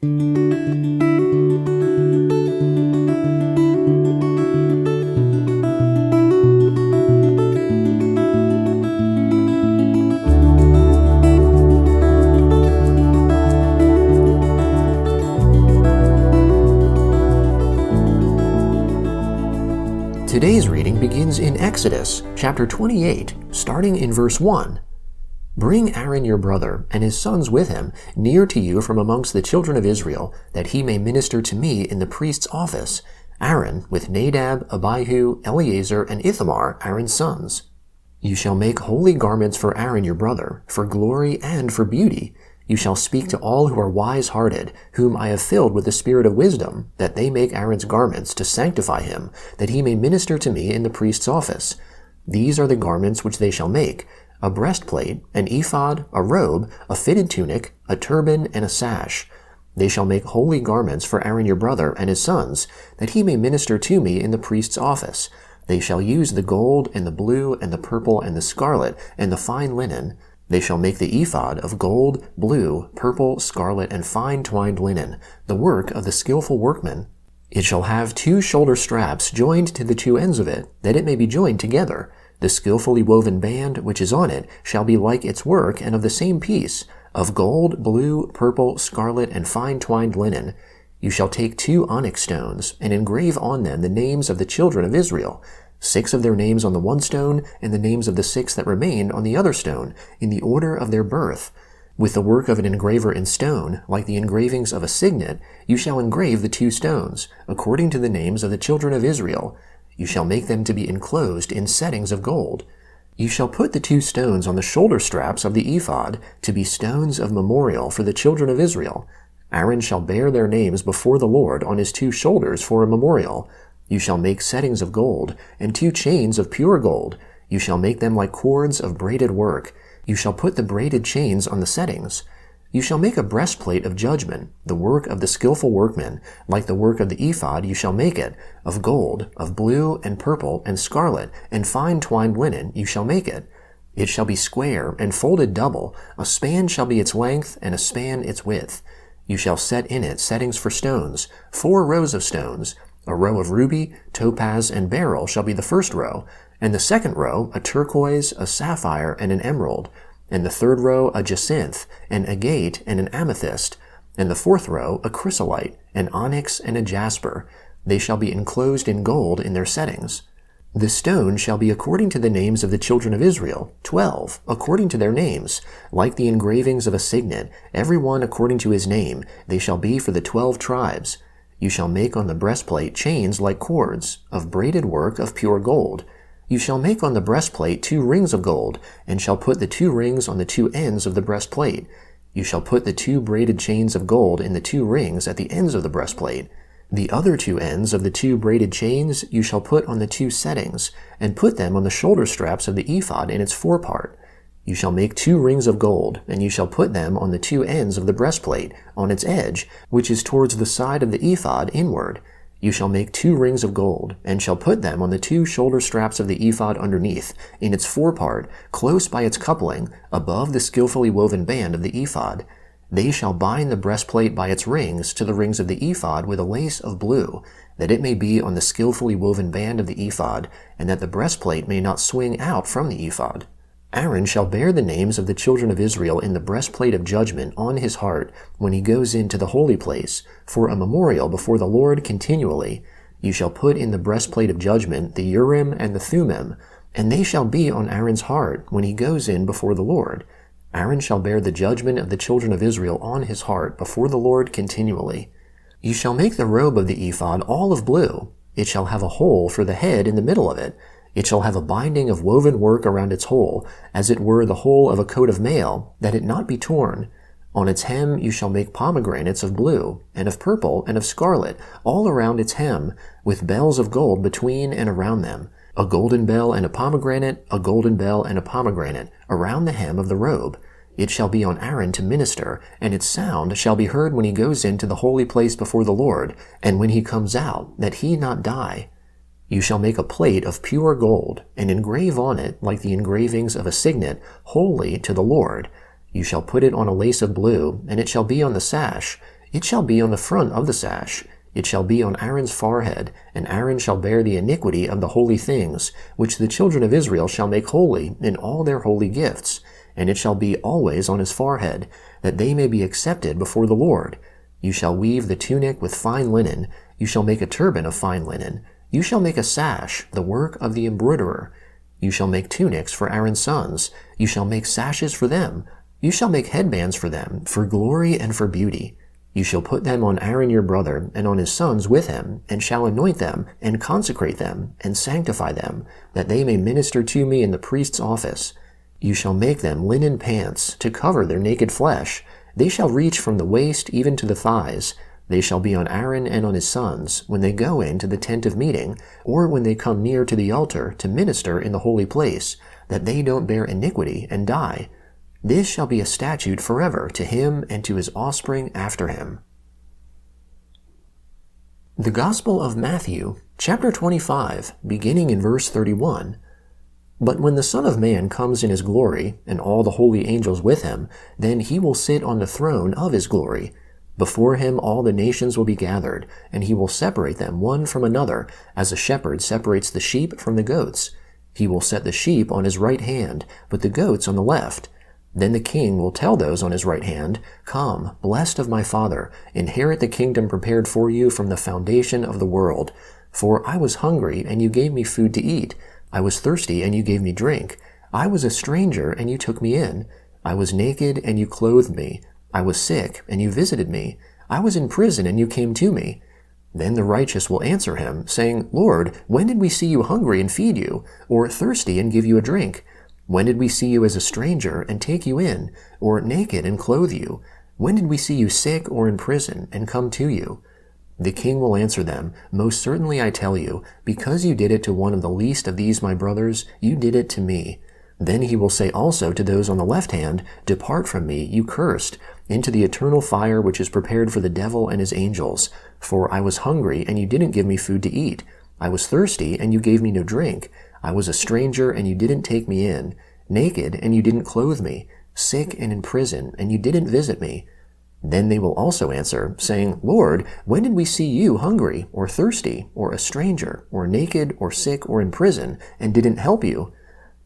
Today's reading begins in Exodus chapter 28, starting in verse 1. Bring Aaron your brother and his sons with him near to you from amongst the children of Israel, that he may minister to me in the priest's office, Aaron with Nadab, Abihu, Eleazar, and Ithamar, Aaron's sons. You shall make holy garments for Aaron your brother, for glory and for beauty. You shall speak to all who are wise-hearted, whom I have filled with the spirit of wisdom, that they make Aaron's garments to sanctify him, that he may minister to me in the priest's office. These are the garments which they shall make: a breastplate, an ephod, a robe, a fitted tunic, a turban, and a sash. They shall make holy garments for Aaron your brother and his sons, that he may minister to me in the priest's office. They shall use the gold, and the blue, and the purple, and the scarlet, and the fine linen. They shall make the ephod of gold, blue, purple, scarlet, and fine twined linen, the work of the skillful workman. It shall have 2 shoulder straps joined to the 2 ends of it, that it may be joined together. The skillfully woven band which is on it shall be like its work, and of the same piece, of gold, blue, purple, scarlet, and fine twined linen. You shall take 2 onyx stones, and engrave on them the names of the children of Israel, 6 of their names on the one stone, and the names of the 6 that remained on the other stone, in the order of their birth. With the work of an engraver in stone, like the engravings of a signet, you shall engrave the 2 stones, according to the names of the children of Israel. You shall make them to be enclosed in settings of gold. You shall put the 2 stones on the shoulder straps of the ephod, to be stones of memorial for the children of Israel. Aaron shall bear their names before the Lord on his 2 shoulders for a memorial. You shall make settings of gold, and 2 chains of pure gold. You shall make them like cords of braided work. You shall put the braided chains on the settings. You shall make a breastplate of judgment, the work of the skillful workman, like the work of the ephod you shall make it, of gold, of blue, and purple, and scarlet, and fine twined linen you shall make it. It shall be square, and folded double. A span shall be its length, and a span its width. You shall set in it settings for stones, 4 rows of stones. A row of ruby, topaz, and beryl shall be the first row, and the second row a turquoise, a sapphire, and an emerald, and the third row a jacinth, an agate, and an amethyst, and the fourth row a chrysolite, an onyx, and a jasper. They shall be enclosed in gold in their settings. The stone shall be according to the names of the children of Israel, 12, according to their names, like the engravings of a signet, every one according to his name. They shall be for the 12 tribes. You shall make on the breastplate chains like cords, of braided work of pure gold. You shall make on the breastplate 2 rings of gold, and shall put the 2 rings on the 2 ends of the breastplate. You shall put the 2 braided chains of gold in the 2 rings at the ends of the breastplate. The other 2 ends of the 2 braided chains you shall put on the 2 settings, and put them on the shoulder straps of the ephod in its forepart. You shall make 2 rings of gold, and you shall put them on the 2 ends of the breastplate, on its edge, which is towards the side of the ephod inward. You shall make 2 rings of gold, and shall put them on the 2 shoulder straps of the ephod underneath, in its forepart, close by its coupling, above the skillfully woven band of the ephod. They shall bind the breastplate by its rings to the rings of the ephod with a lace of blue, that it may be on the skillfully woven band of the ephod, and that the breastplate may not swing out from the ephod. Aaron shall bear the names of the children of Israel in the breastplate of judgment on his heart when he goes into the holy place, for a memorial before the Lord continually. You shall put in the breastplate of judgment the Urim and the Thummim, and they shall be on Aaron's heart when he goes in before the Lord. Aaron shall bear the judgment of the children of Israel on his heart before the Lord continually. You shall make the robe of the ephod all of blue. It shall have a hole for the head in the middle of it. It shall have a binding of woven work around its hole, as it were the hole of a coat of mail, that it not be torn. On its hem you shall make pomegranates of blue, and of purple, and of scarlet, all around its hem, with bells of gold between and around them. A golden bell and a pomegranate, a golden bell and a pomegranate, around the hem of the robe. It shall be on Aaron to minister, and its sound shall be heard when he goes into the holy place before the Lord, and when he comes out, that he not die. You shall make a plate of pure gold, and engrave on it, like the engravings of a signet, holy to the Lord. You shall put it on a lace of blue, and it shall be on the sash. It shall be on the front of the sash. It shall be on Aaron's forehead, and Aaron shall bear the iniquity of the holy things, which the children of Israel shall make holy in all their holy gifts. And it shall be always on his forehead, that they may be accepted before the Lord. You shall weave the tunic with fine linen. You shall make a turban of fine linen. You shall make a sash, the work of the embroiderer. You shall make tunics for Aaron's sons. You shall make sashes for them. You shall make headbands for them, for glory and for beauty. You shall put them on Aaron your brother, and on his sons with him, and shall anoint them, and consecrate them, and sanctify them, that they may minister to me in the priest's office. You shall make them linen pants, to cover their naked flesh. They shall reach from the waist even to the thighs. They shall be on Aaron and on his sons, when they go into the tent of meeting, or when they come near to the altar to minister in the holy place, that they don't bear iniquity and die. This shall be a statute forever to him and to his offspring after him. The Gospel of Matthew, chapter 25, beginning in verse 31. But when the Son of Man comes in his glory, and all the holy angels with him, then he will sit on the throne of his glory. Before him all the nations will be gathered, and he will separate them one from another, as a shepherd separates the sheep from the goats. He will set the sheep on his right hand, but the goats on the left. Then the king will tell those on his right hand, Come, blessed of my Father, inherit the kingdom prepared for you from the foundation of the world. For I was hungry, and you gave me food to eat. I was thirsty, and you gave me drink. I was a stranger, and you took me in. I was naked, and you clothed me. I was sick, and you visited me. I was in prison, and you came to me. Then the righteous will answer him, saying, Lord, when did we see you hungry and feed you, or thirsty and give you a drink? When did we see you as a stranger and take you in, or naked and clothe you? When did we see you sick or in prison and come to you? The king will answer them, Most certainly I tell you, because you did it to one of the least of these my brothers, you did it to me. Then he will say also to those on the left hand, Depart from me, you cursed, into the eternal fire which is prepared for the devil and his angels. For I was hungry, and you didn't give me food to eat. I was thirsty, and you gave me no drink. I was a stranger, and you didn't take me in. Naked, and you didn't clothe me. Sick and in prison, and you didn't visit me. Then they will also answer, saying, Lord, when did we see you hungry, or thirsty, or a stranger, or naked, or sick, or in prison, and didn't help you?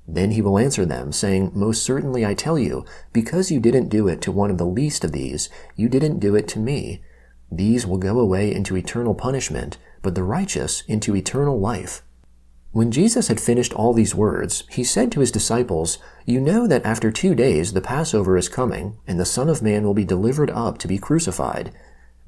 Then he will answer them, saying, Most certainly I tell you, because you didn't do it to one of the least of these, you didn't do it to me. These will go away into eternal punishment, but the righteous into eternal life. When Jesus had finished all these words, he said to his disciples, You know that after 2 days the Passover is coming, and the Son of Man will be delivered up to be crucified.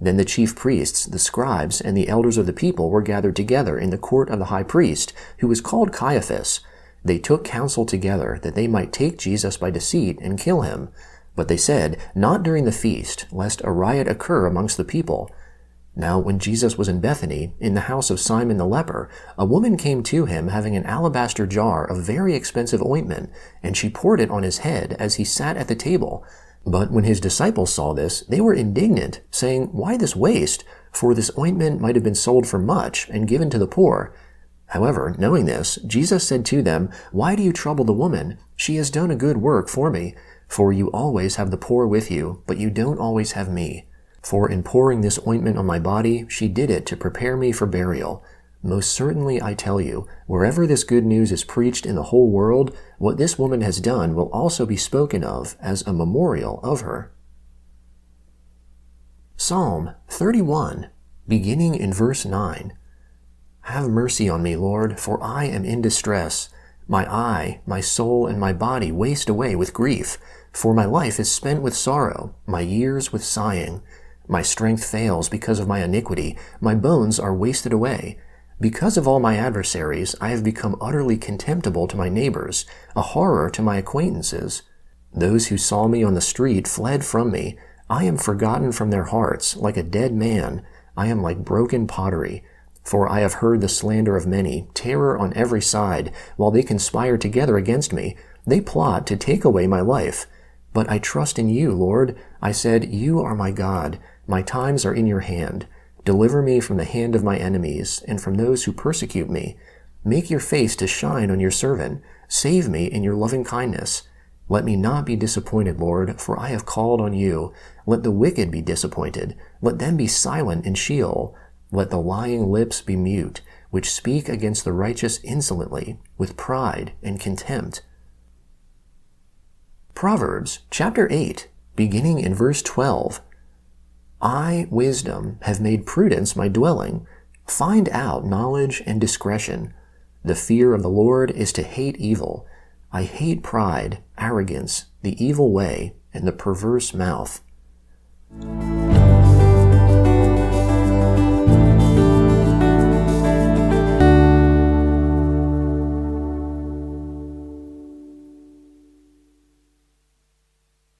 Then the chief priests, the scribes, and the elders of the people were gathered together in the court of the high priest, who was called Caiaphas. They took counsel together that they might take Jesus by deceit and kill him. But they said, Not during the feast, lest a riot occur amongst the people. Now when Jesus was in Bethany, in the house of Simon the leper, a woman came to him having an alabaster jar of very expensive ointment, and she poured it on his head as he sat at the table. But when his disciples saw this, they were indignant, saying, Why this waste? For this ointment might have been sold for much and given to the poor. However, knowing this, Jesus said to them, Why do you trouble the woman? She has done a good work for me. For you always have the poor with you, but you don't always have me. For in pouring this ointment on my body, she did it to prepare me for burial. Most certainly I tell you, wherever this good news is preached in the whole world, what this woman has done will also be spoken of as a memorial of her. Psalm 31, beginning in verse 9. Have mercy on me, Lord, for I am in distress. My eye, my soul, and my body waste away with grief, for my life is spent with sorrow, my years with sighing. My strength fails because of my iniquity, my bones are wasted away. Because of all my adversaries, I have become utterly contemptible to my neighbors, a horror to my acquaintances. Those who saw me on the street fled from me. I am forgotten from their hearts, like a dead man. I am like broken pottery. For I have heard the slander of many, terror on every side, while they conspire together against me. They plot to take away my life. But I trust in you, Lord. I said, You are my God. My times are in your hand. Deliver me from the hand of my enemies, and from those who persecute me. Make your face to shine on your servant. Save me in your loving kindness. Let me not be disappointed, Lord, for I have called on you. Let the wicked be disappointed. Let them be silent in Sheol. Let the lying lips be mute, which speak against the righteous insolently, with pride and contempt. Proverbs chapter 8, beginning in verse 12. I, wisdom, have made prudence my dwelling. Find out knowledge and discretion. The fear of the Lord is to hate evil. I hate pride, arrogance, the evil way, and the perverse mouth.